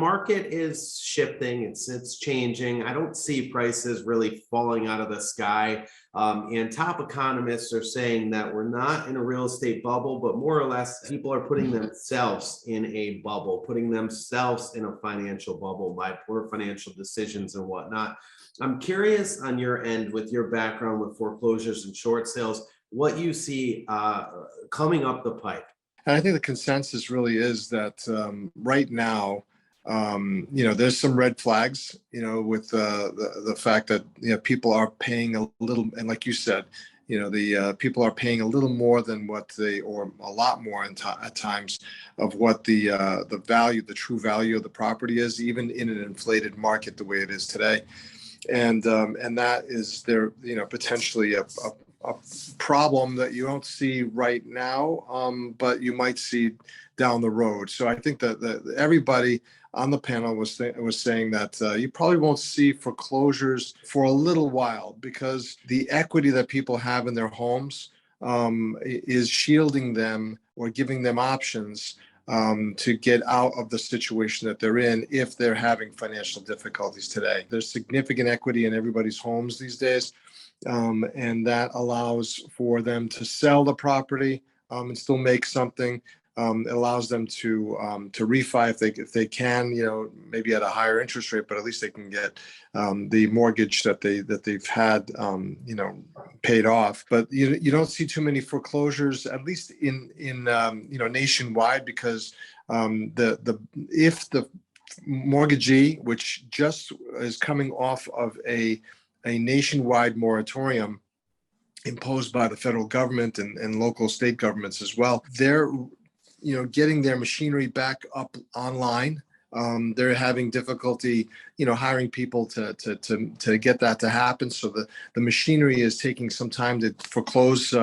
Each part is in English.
market is shifting. It's changing. I don't see prices really falling out of the sky. And top economists are saying that we're not in a real estate bubble, but more or less people are putting themselves in a bubble, putting themselves in a financial bubble by poor financial decisions and whatnot. I'm curious on your end, with your background with foreclosures and short sales, what you see coming up the pipe. And I think the consensus really is that right now, there's some red flags, with the fact that, people are paying a little, and like you said, the people are paying a little more than what or a lot more at times of what the value, the true value of the property is, even in an inflated market the way it is today. And that is there, potentially a problem that you don't see right now, but you might see down the road. So I think that everybody on the panel was saying that you probably won't see foreclosures for a little while, because the equity that people have in their homes is shielding them or giving them options to get out of the situation that they're in if they're having financial difficulties today. There's significant equity in everybody's homes these days, and that allows for them to sell the property and still make something. It allows them to refi if they can, maybe at a higher interest rate, but at least they can get the mortgage that they've had, paid off. But you don't see too many foreclosures, at least in nationwide, because if the mortgagee, which just is coming off of a nationwide moratorium imposed by the federal government and local state governments as well, they're getting their machinery back up online. They're having difficulty, hiring people to get that to happen. So the machinery is taking some time to foreclose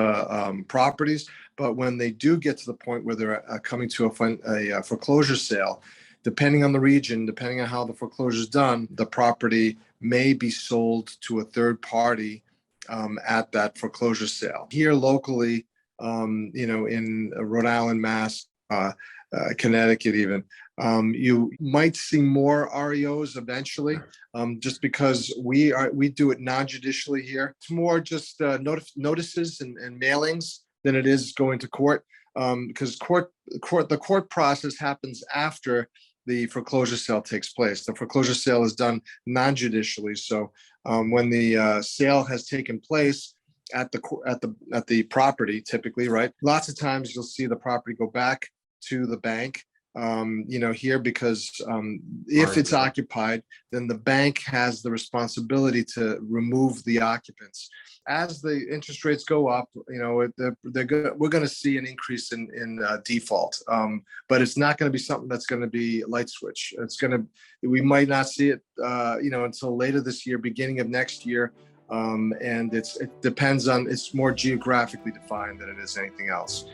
properties. But when they do get to the point where they're coming to a foreclosure sale, depending on the region, depending on how the foreclosure is done, the property may be sold to a third party at that foreclosure sale. Here locally, in Rhode Island, Mass, Connecticut even, you might see more REOs eventually, just because we do it non-judicially here. It's more just notices and mailings than it is going to court, because the court process happens after the foreclosure sale takes place. The foreclosure sale is done non-judicially. So when the sale has taken place at the property, typically, right? Lots of times you'll see the property go back to the bank, here, because if it's occupied, then the bank has the responsibility to remove the occupants. As the interest rates go up, we're going to see an increase in default, but it's not going to be something that's going to be light switch. We might not see it, until later this year, beginning of next year. And it depends on, it's more geographically defined than it is anything else.